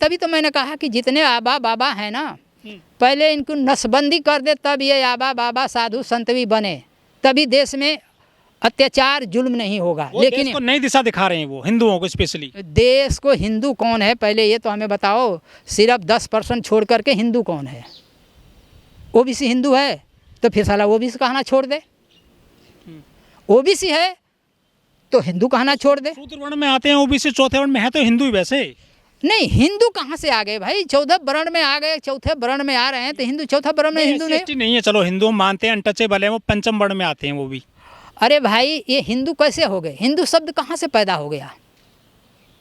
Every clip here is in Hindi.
तभी तो मैंने कहा कि जितने आबा बाबा हैं ना, पहले इनको नसबंदी कर दे, तब ये आबा बाबा साधु संत भी बने, तभी देश में अत्याचार जुल्म नहीं होगा। लेकिन देश को नई दिशा दिखा रहे हैं वो, हिंदुओं को स्पेशली। देश को हिंदू कौन है पहले ये तो हमें बताओ। सिर्फ 10% छोड़ करके हिंदू कौन है? ओबीसी हिंदू है तो फिर साला ओबीसी कहना छोड़ दे। ओबीसी है तो हिंदू कहना छोड़ दे। शूद्र वर्ण में आते हैं ओबीसी, चौथे वर्ण में है तो हिंदू ही वैसे। नहीं, हिंदू कहाँ से आ गए भाई? 14 वर्ण में आ गए, चौथे वर्ण में आ रहे हैं तो हिंदू चौथा वर्ण में हिंदू नहीं है। चलो हिंदू मानते हैं, अनटचेबल है, वो पंचम वर्ण में आते हैं वो भी। अरे भाई ये हिंदू कैसे हो गए? हिंदू शब्द कहाँ से पैदा हो गया?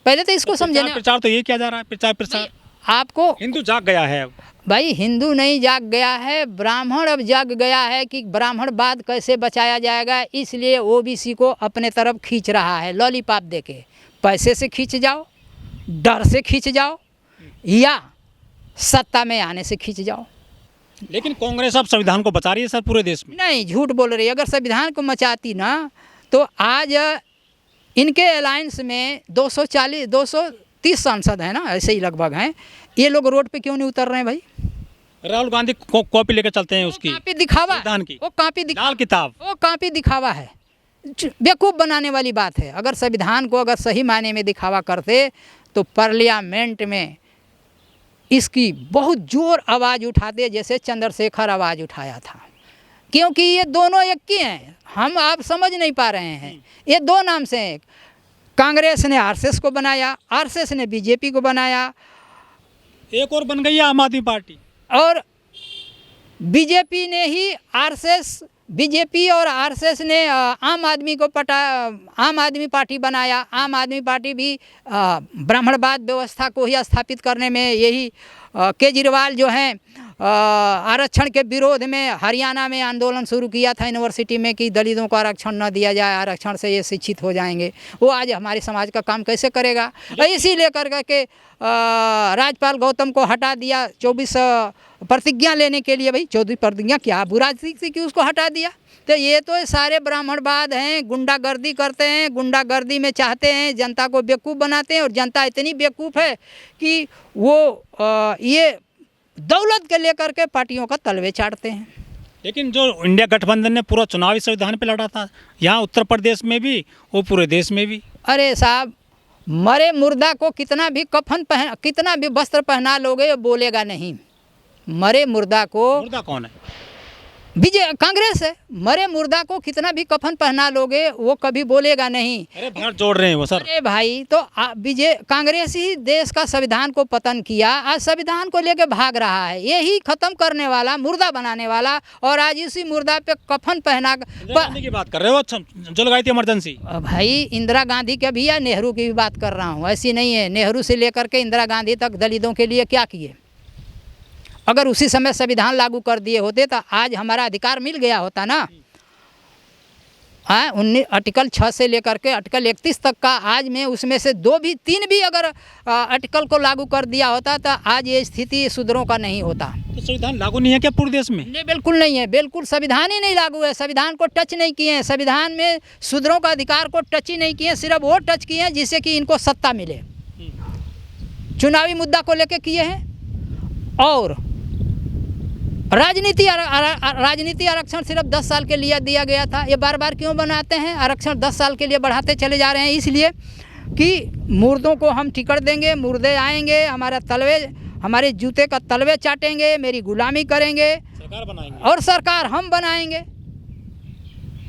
पहले तो इसको समझना। प्रचार तो ये किया जा रहा है, प्रचार आपको। हिंदू जाग गया है अब। भाई हिंदू नहीं जाग गया है, ब्राह्मण अब जाग गया है कि ब्राह्मणवाद कैसे बचाया जाएगा, इसलिए ओबीसी को अपने तरफ खींच रहा है लॉलीपॉप देके। पैसे से खींच जाओ, डर से खींच जाओ, या सत्ता में आने से खींच जाओ। लेकिन कांग्रेस अब संविधान को बचा रही है सर पूरे देश में। नहीं, झूठ बोल रही है। अगर संविधान को मचाती ना तो आज इनके अलायंस में 230 सांसद हैं ना, ऐसे ही लगभग हैं। ये लोग रोड पे क्यों नहीं उतर रहे हैं भाई? राहुल गांधी कॉपी लेकर चलते हैं उसकी, कॉपी दिखावा, वो कॉपी लाल किताब, वो कॉपी दिखावा है, बेवकूफ़ बनाने वाली बात है। अगर संविधान को अगर सही मायने में दिखावा करते तो पार्लियामेंट में इसकी बहुत जोर आवाज़ उठाते, जैसे चंद्रशेखर आवाज़ उठाया था। क्योंकि ये दोनों एक ही हैं, हम आप समझ नहीं पा रहे हैं। ये दो नाम से हैं। कांग्रेस ने आरएसएस को बनाया, आरएसएस ने बीजेपी को बनाया, एक और बन गई है आम आदमी पार्टी। और बीजेपी ने ही आरएसएस, बीजेपी और आरएसएस ने आम आदमी को आम आदमी पार्टी बनाया। आम आदमी पार्टी भी ब्राह्मणवाद व्यवस्था को ही स्थापित करने में, यही केजरीवाल जो हैं आरक्षण के विरोध में हरियाणा में आंदोलन शुरू किया था यूनिवर्सिटी में कि दलितों को आरक्षण न दिया जाए, आरक्षण से ये शिक्षित हो जाएंगे। वो आज हमारे समाज का काम कैसे करेगा? इसी लेकर के राज्यपाल गौतम को हटा दिया 24 प्रतिज्ञा लेने के लिए। भाई 24 प्रतिज्ञा क्या बुरा थी कि उसको हटा दिया? तो ये तो सारे ब्राह्मणवाद हैं, गुंडागर्दी करते हैं, गुंडागर्दी में चाहते हैं जनता को बेवकूफ़ बनाते हैं। और जनता इतनी बेवकूफ़ है कि वो ये दौलत के लेकर के पार्टियों का तलवे चाटते हैं। लेकिन जो इंडिया गठबंधन ने पूरा चुनावी संविधान पे लड़ा था, यहाँ उत्तर प्रदेश में भी, वो पूरे देश में भी। अरे साहब, मरे मुर्दा को कितना भी कितना भी वस्त्र पहना लोगे, बोलेगा नहीं। मरे मुर्दा को, मुर्दा कौन है? कांग्रेस है। मरे मुर्दा को कितना भी कफन पहना लोगे वो कभी बोलेगा नहीं। अरे भार जोड़ रहे हैं वो सर। अरे भाई, तो कांग्रेस ही देश का संविधान को पतन किया, आज संविधान को लेके भाग रहा है। यही खत्म करने वाला, मुर्दा बनाने वाला, और आज इसी मुर्दा पे कफन पहना की बात कर रहे हो? जो लगाई थी इमरजेंसी। भाई इंदिरा गांधी की भी या नेहरू की भी बात कर रहा हूँ, ऐसी नहीं है। नेहरू से लेकर के इंदिरा गांधी तक दलितों के लिए क्या किए? अगर उसी समय संविधान लागू कर दिए होते तो आज हमारा अधिकार मिल गया होता ना। हाँ, आर्टिकल 6 से लेकर के आर्टिकल 31 तक का, आज में उसमें से 3 भी अगर आर्टिकल को लागू कर दिया होता तो आज ये स्थिति शूद्रों का नहीं होता। तो संविधान लागू नहीं है क्या पूरे देश में? नहीं, बिल्कुल नहीं है। बिल्कुल संविधान ही नहीं लागू है। संविधान को टच नहीं किए हैं। संविधान में शूद्रों का अधिकार को टच ही नहीं किए, सिर्फ वो टच किए हैं जिससे कि इनको सत्ता मिले। चुनावी मुद्दा को लेकर किए हैं। और राजनीति आरक्षण सिर्फ 10 साल के लिए दिया गया था। ये बार बार क्यों बनाते हैं? आरक्षण 10 साल के लिए बढ़ाते चले जा रहे हैं, इसलिए कि मुर्दों को हम टिकट देंगे, मुर्दे आएंगे, हमारे जूते का तलवे चाटेंगे, मेरी गुलामी करेंगे, सरकार बनाएंगे, और सरकार हम बनाएंगे।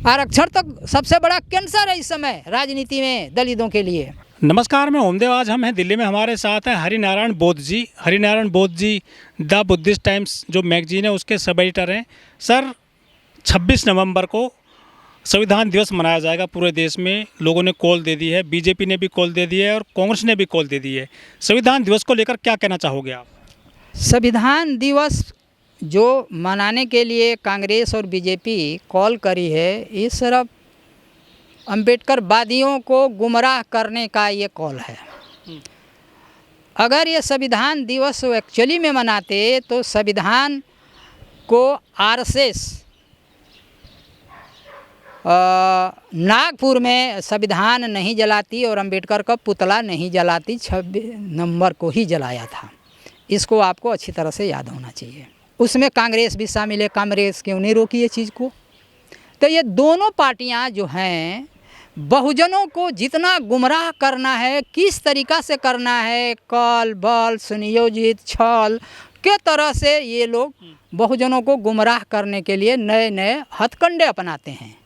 आरक्षण तक सबसे बड़ा कैंसर है इस समय राजनीति में दलितों के लिए। नमस्कार, मैं ओमदेव। आज हम हैं दिल्ली में, हमारे साथ हैं हरिनारायण बोध जी। हरिनारायण बोध जी द बुद्धिस्ट टाइम्स जो मैगजीन है उसके सब एडिटर हैं। सर, 26 नवंबर को संविधान दिवस मनाया जाएगा पूरे देश में। लोगों ने कॉल दे दी है, बीजेपी ने भी कॉल दे दी है और कांग्रेस ने भी कॉल दे दी है। संविधान दिवस को लेकर क्या कहना चाहोगे आप? संविधान दिवस जो मनाने के लिए कांग्रेस और बीजेपी कॉल करी है, ये सिर्फ अम्बेडकर वादियों को गुमराह करने का ये कॉल है। अगर ये संविधान दिवस एक्चुअली में मनाते तो संविधान को आरएसएस नागपुर में संविधान नहीं जलाती और अंबेडकर का पुतला नहीं जलाती, 26 नवंबर को ही जलाया था। इसको आपको अच्छी तरह से याद होना चाहिए। उसमें कांग्रेस भी शामिल है, कांग्रेस क्यों नहीं रोकी ये चीज़ को। तो ये दोनों पार्टियां जो हैं बहुजनों को जितना गुमराह करना है, किस तरीक़ा से करना है, कल बल सुनियोजित छल के तरह से ये लोग बहुजनों को गुमराह करने के लिए नए नए हथकंडे अपनाते हैं।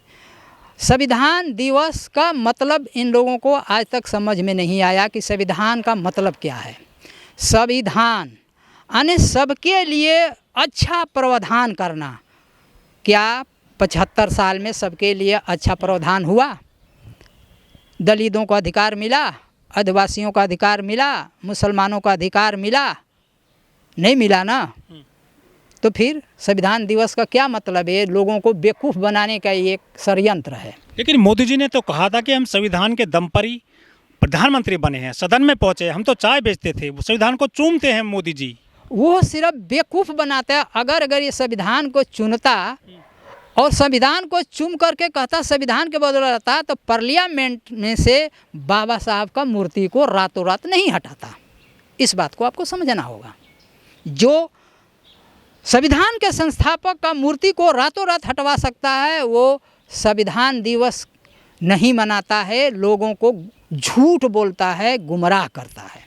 संविधान दिवस का मतलब इन लोगों को आज तक समझ में नहीं आया कि संविधान का मतलब क्या है। संविधान यानी सबके लिए अच्छा प्रावधान करना। क्या 75 साल में सबके लिए अच्छा प्रावधान हुआ? दलितों को अधिकार मिला, आदिवासियों का अधिकार मिला, मुसलमानों का अधिकार मिला? नहीं मिला ना। तो फिर संविधान दिवस का क्या मतलब है? लोगों को बेवकूफ़ बनाने का एक षड्यंत्र है। लेकिन मोदी जी ने तो कहा था कि हम संविधान के दम पर ही प्रधानमंत्री बने हैं, सदन में पहुंचे, हम तो चाय बेचते थे, संविधान को चूमते हैं मोदी जी। वो सिर्फ बेवकूफ़ बनाता है। अगर ये संविधान को चुनता और संविधान को चुम करके कहता संविधान के बदले रहता, तो पार्लियामेंट में से बाबा साहब का मूर्ति को रातों रात नहीं हटाता। इस बात को आपको समझना होगा। जो संविधान के संस्थापक का मूर्ति को रातों रात हटवा सकता है, वो संविधान दिवस नहीं मनाता है, लोगों को झूठ बोलता है, गुमराह करता है।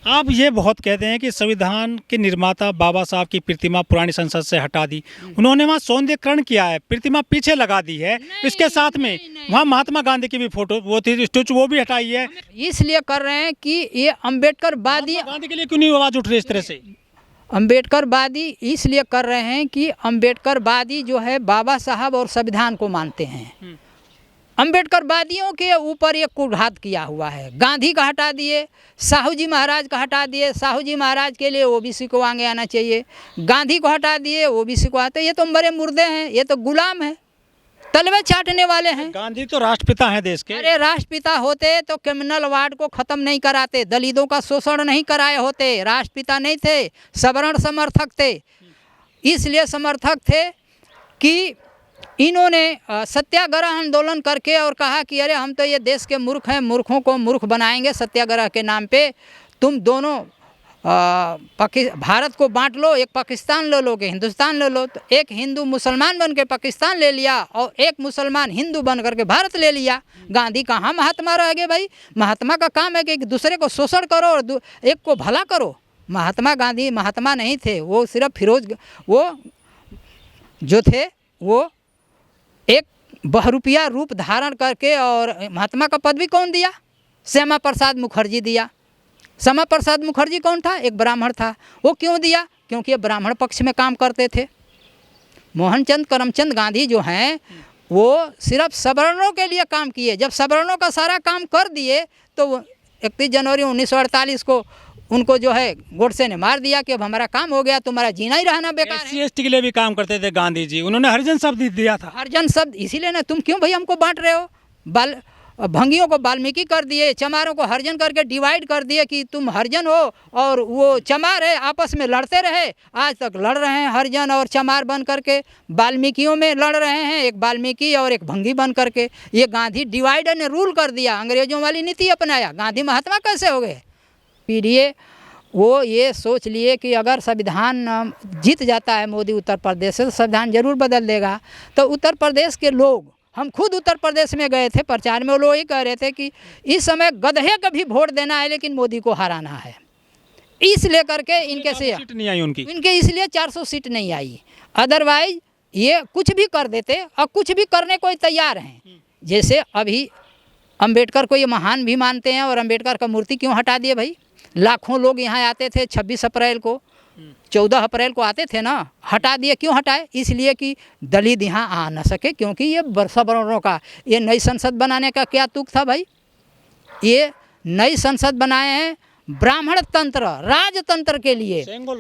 आप ये बहुत कहते हैं कि संविधान के निर्माता बाबा साहब की प्रतिमा पुरानी संसद से हटा दी, उन्होंने वहाँ सौंदर्यीकरण किया है, प्रतिमा पीछे लगा दी है, इसके साथ में वहाँ महात्मा गांधी की भी फोटो वो थी स्टैचू, वो भी हटाई है। इसलिए कर रहे हैं कि ये अम्बेडकरवादी, गांधी के लिए क्यों नहीं आवाज़ उठ रही इस तरह से? अम्बेडकरवादी इसलिए कर रहे हैं कि अम्बेडकरवादी जो है बाबा साहब और संविधान को मानते हैं। अम्बेडकरवादियों के ऊपर एक कुघात किया हुआ है। गांधी का हटा दिए, साहू जी महाराज का हटा दिए। साहू जी महाराज के लिए ओबीसी को आगे आना चाहिए। गांधी को हटा दिए, ओबीसी को आते। ये तो मरे मुर्दे हैं, ये तो गुलाम हैं, तलवे चाटने वाले हैं। गांधी तो राष्ट्रपिता हैं देश के। अरे राष्ट्रपिता होते तो क्रिमिनल वार्ड को ख़त्म नहीं कराते, दलितों का शोषण नहीं कराए होते। राष्ट्रपिता नहीं थे, सवर्ण समर्थक थे। इसलिए समर्थक थे कि इन्होंने सत्याग्रह आंदोलन करके और कहा कि अरे हम तो ये देश के मूर्ख हैं, मूर्खों को मूर्ख बनाएंगे सत्याग्रह के नाम पे। तुम दोनों भारत को बांट लो, एक पाकिस्तान ले लो, हिंदुस्तान ले लो। तो एक हिंदू मुसलमान बन के पाकिस्तान ले लिया और एक मुसलमान हिंदू बन करके भारत ले लिया। गांधी कहाँ महात्मा रह गए भाई? महात्मा का काम है कि एक दूसरे को शोषण करो और एक को भला करो। महात्मा गांधी महात्मा नहीं थे, वो सिर्फ फिरोज वो जो थे वो एक बहुरूपिया रूप धारण करके। और महात्मा का पद भी कौन दिया? श्यामा प्रसाद मुखर्जी दिया। श्यामा प्रसाद मुखर्जी कौन था? एक ब्राह्मण था। वो क्यों दिया? क्योंकि ये ब्राह्मण पक्ष में काम करते थे। मोहनचंद करमचंद गांधी जो हैं वो सिर्फ सवर्णों के लिए काम किए। जब सवर्णों का सारा काम कर दिए तो 31 जनवरी 1948 को उनको जो है गोडसे ने मार दिया कि अब हमारा काम हो गया, तुम्हारा जीना ही रहना बेकार है। SC/ST के लिए भी काम करते थे गांधी जी, उन्होंने हरिजन शब्द दिया था। हरिजन शब्द इसीलिए ना, तुम क्यों भाई हमको बांट रहे हो? भंगियों को वाल्मीकि कर दिए, चमारों को हरिजन करके डिवाइड कर दिए कि तुम हरिजन हो और वो चमार है, आपस में लड़ते रहे। आज तक लड़ रहे हैं हरिजन और चमार बन करके, वाल्मीकियों में लड़ रहे हैं, एक वाल्मीकि और एक भंगी बन करके। ये गांधी डिवाइड एंड रूल कर दिया, अंग्रेजों वाली नीति अपनाया। गांधी महात्मा कैसे हो गए? पीढ़िए वो ये सोच लिए कि अगर संविधान जीत जाता है मोदी उत्तर प्रदेश से तो संविधान जरूर बदल देगा। तो उत्तर प्रदेश के लोग, हम खुद उत्तर प्रदेश में गए थे प्रचार में, वो लोग ये कह रहे थे कि इस समय गधे का भी वोट देना है लेकिन मोदी को हराना है। इस लेकर के इनके से सीट नहीं आई उनकी, इनके इसलिए 400 सीट नहीं आई। अदरवाइज ये कुछ भी कर देते और कुछ भी करने को तैयार हैं। जैसे अभी अम्बेडकर को ये महान भी मानते हैं और अम्बेडकर का मूर्ति क्यों हटा दिए भाई? लाखों लोग यहाँ आते थे 26 अप्रैल को, 14 अप्रैल को आते थे ना, हटा दिए। क्यों हटाए? इसलिए कि दलित यहाँ आ न सके, क्योंकि ये सवर्णों का ये नई संसद बनाने का क्या तुक था भाई? ये नई संसद बनाए हैं ब्राह्मण तंत्र राजतंत्र के लिए। सेंगोल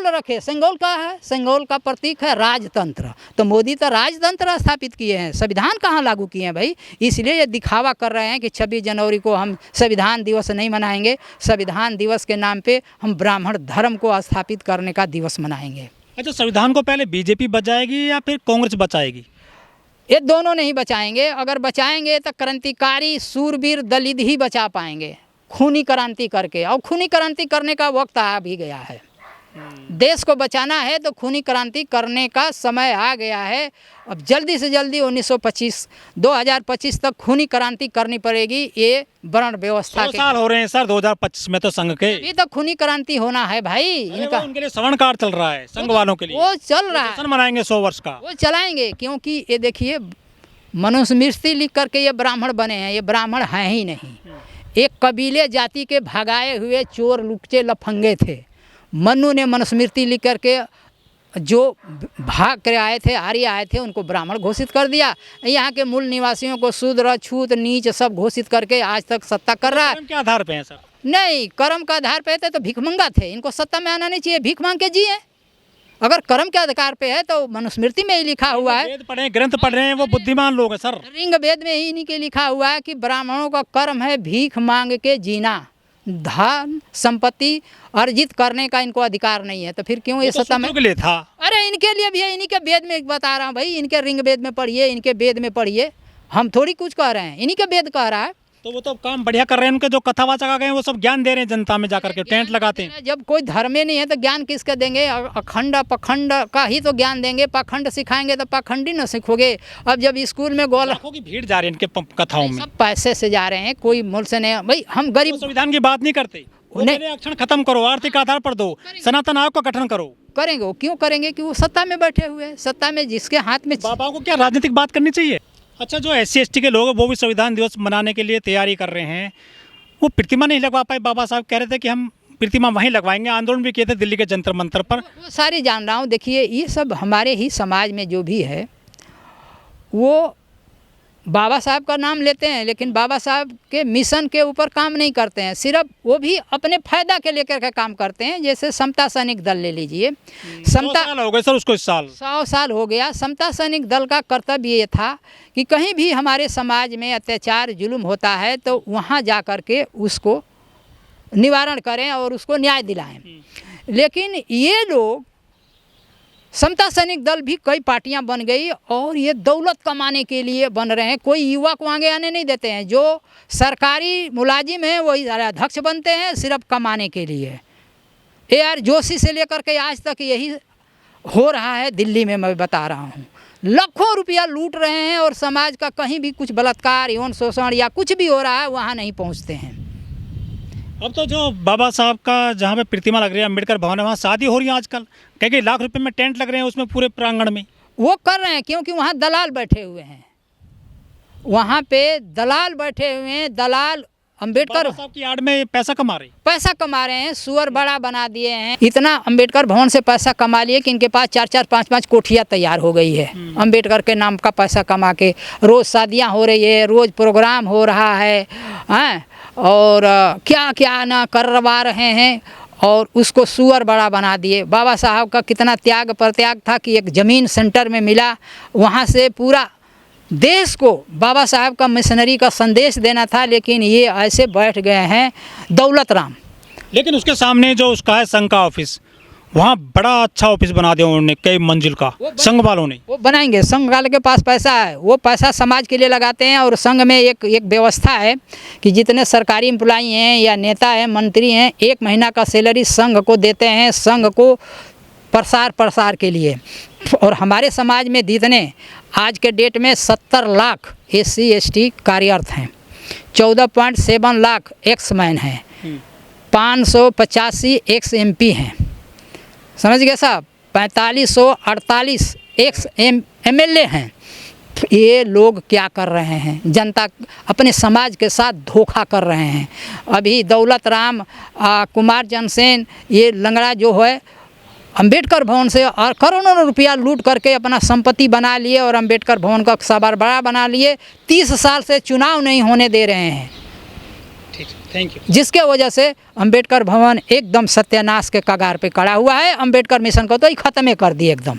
रखे। सेंगोल का है, सेंगोल का प्रतीक है राजतंत्र। तो मोदी तो राजतंत्र स्थापित किए हैं, संविधान कहाँ लागू किए हैं भाई? इसलिए ये दिखावा कर रहे हैं कि 26 जनवरी को हम संविधान दिवस नहीं मनाएंगे, संविधान दिवस के नाम पे हम ब्राह्मण धर्म को स्थापित करने का दिवस मनाएंगे। अच्छा, संविधान को पहले बीजेपी बचाएगी या फिर कांग्रेस बचाएगी? ये दोनों नहीं बचाएंगे। अगर बचाएंगे तो क्रांतिकारी सूरवीर दलित ही बचा पाएंगे, खूनी क्रांति करके। और खूनी क्रांति करने का वक्त आ भी गया है। देश को बचाना है तो खूनी क्रांति करने का समय आ गया है। अब जल्दी से जल्दी 2025 तक खूनी क्रांति करनी पड़ेगी। ये वर्ण व्यवस्था 100 साल हो रहे हैं सर 2025 में तो संघ के। अभी तक खूनी क्रांति होना है भाई इनका। उनके लिए श्रवण कार्ड चल रहा है संघ वालों के लिए, वो चल रहा है, जश्न मनाएंगे 100 वर्ष का, वो चलाएंगे। क्योंकि ये देखिए मनुस्मृति लिख करके ये ब्राह्मण बने हैं, ये ब्राह्मण हैं ही नहीं। एक कबीले जाति के भगाए हुए चोर लुच्चे लफंगे थे। मनु ने मनुस्मृति लिख करके जो भाग कर आए थे, आर्य आए थे, उनको ब्राह्मण घोषित कर दिया। यहाँ के मूल निवासियों को शूद्र छूत नीच सब घोषित करके आज तक सत्ता कर रहा है। कर्म के आधार पे है सर? नहीं, कर्म का आधार पे थे तो भिखमंगा थे। इनको सत्ता में आना नहीं चाहिए, भीख मांग के जिए। अगर कर्म के अधिकार पे है तो मनुस्मृति में ही लिखा हुआ है, वेद पढ़े ग्रंथ पढ़ रहे हैं, वो बुद्धिमान लोग हैं सर। ऋग वेद में ही इन्हीं के लिखा हुआ है कि ब्राह्मणों का कर्म है भीख मांग के जीना, धन संपत्ति अर्जित करने का इनको अधिकार नहीं है। तो फिर क्यों ये सत्ता में? के लिए था। अरे इनके लिए भी है, इन्हीं के वेद में बता रहा हूँ भाई। इनके ऋग वेद में पढ़िए, इनके वेद में पढ़िए। हम थोड़ी कुछ कह रहे हैं, इन्हीं के वेद कह रहा है। तो वो तो काम बढ़िया कर रहे हैं। उनके जो कथावाचक आ गए हैं वो सब ज्ञान दे रहे हैं जनता में जाकर के, टेंट लगाते हैं। जब कोई धर्म ही नहीं है तो ज्ञान किसका देंगे? अखंड पखंड का ही तो ज्ञान देंगे। पखंड सिखाएंगे तो पखंडी न सीखोगे। अब जब स्कूल में लाखों की भीड़ जा रही है इनके कथाओं में, सब पैसे से जा रहे हैं, कोई मूल से नहीं। भाई हम गरीब संविधान की बात नहीं करते। आरक्षण खत्म करो, आर्थिक आधार पर दो, सनातन आयोग का गठन करो। करेंगे वो क्यों करेंगे? कि वो सत्ता में बैठे हुए हैं। सत्ता में जिसके हाथ में बाबाओं को क्या राजनीतिक बात करनी चाहिए? अच्छा, जो SC/ST के लोग हैं वो भी संविधान दिवस मनाने के लिए तैयारी कर रहे हैं। वो प्रतिमा नहीं लगवा पाए। बाबा साहब कह रहे थे कि हम प्रतिमा वहीं लगवाएंगे। आंदोलन भी किए थे दिल्ली के जंतर मंतर पर। वो सारी जान रहा हूँ। देखिए ये सब हमारे ही समाज में जो भी है वो बाबा साहब का नाम लेते हैं, लेकिन बाबा साहब के मिशन के ऊपर काम नहीं करते हैं। सिर्फ वो भी अपने फायदा के लेकर के काम करते हैं। जैसे समता सैनिक दल ले लीजिए। 100 साल हो गए सर उसको, इस साल 100 साल हो गया। समता सैनिक दल का कर्तव्य ये था कि कहीं भी हमारे समाज में अत्याचार जुल्म होता है तो वहाँ जा कर के उसको निवारण करें और उसको न्याय दिलाएं। लेकिन ये लोग समता सैनिक दल भी कई पार्टियां बन गई और ये दौलत कमाने के लिए बन रहे हैं। कोई युवा को आगे आने नहीं देते हैं। जो सरकारी मुलाजिम हैं वही अध्यक्ष बनते हैं सिर्फ कमाने के लिए। AR जोशी से लेकर के आज तक यही हो रहा है। दिल्ली में मैं बता रहा हूँ, लाखों रुपया लूट रहे हैं और समाज का कहीं भी कुछ बलात्कार यौन शोषण या कुछ भी हो रहा है वहाँ नहीं पहुँचते हैं। अब तो जो बाबा साहब का जहाँ पे प्रतिमा लग रही है अम्बेडकर भवन है, वहाँ शादी हो रही है आजकल। कई लाख रुपए में टेंट लग रहे हैं उसमें पूरे प्रांगण में। वो कर रहे हैं क्योंकि वहाँ दलाल बैठे हुए हैं। वहाँ पे दलाल बैठे हुए हैं। दलाल अम्बेडकर साहब की आड़ में पैसा कमा रहे हैं। सुअर बड़ा बना दिए हैं। इतना अम्बेडकर भवन से पैसा कमा लिए कि इनके पास 4-4 5-5 कोठियाँ तैयार हो गई है। अम्बेडकर के नाम का पैसा कमा के रोज़ शादियाँ हो रही है, रोज़ प्रोग्राम हो रहा है, और क्या क्या ना करवा रहे हैं और उसको सुअर बड़ा बना दिए। बाबा साहब का कितना त्याग प्रत्याग था कि एक ज़मीन सेंटर में मिला, वहाँ से पूरा देश को बाबा साहब का मिशनरी का संदेश देना था। लेकिन ये ऐसे बैठ गए हैं दौलत राम। लेकिन उसके सामने जो उसका है संघ का ऑफिस, वहाँ बड़ा अच्छा ऑफिस बना दिया उन्होंने, कई मंजिल का। संघ वालों ने वो बनाएंगे। संघ वाले के पास पैसा है, वो पैसा समाज के लिए लगाते हैं। और संघ में एक व्यवस्था है कि जितने सरकारी एम्प्लॉई हैं या नेता हैं मंत्री हैं 1 महीना का सैलरी संघ को देते हैं, संघ को प्रसार के लिए। और हमारे समाज में जितने आज के डेट में 70 लाख SC/ST कार्यरत हैं, 14.7 लाख एक्स-मैन हैं, 585 एक्स-MP हैं, समझ गए साहब, 4548 एक्स-MLA हैं। ये लोग क्या कर रहे हैं? जनता अपने समाज के साथ धोखा कर रहे हैं। अभी दौलत राम कुमार जनसेन ये लंगड़ा जो है अम्बेडकर भवन से और करोड़ों रुपया लूट करके अपना संपत्ति बना लिए और अम्बेडकर भवन का सवार बड़ा बना लिए। 30 साल से चुनाव नहीं होने दे रहे हैं। ठीक, थैंक यू। जिसके वजह से अम्बेडकर भवन एकदम सत्यानाश के कगार पे खड़ा हुआ है। अम्बेडकर मिशन को तो ही ख़त्म कर दिए एकदम।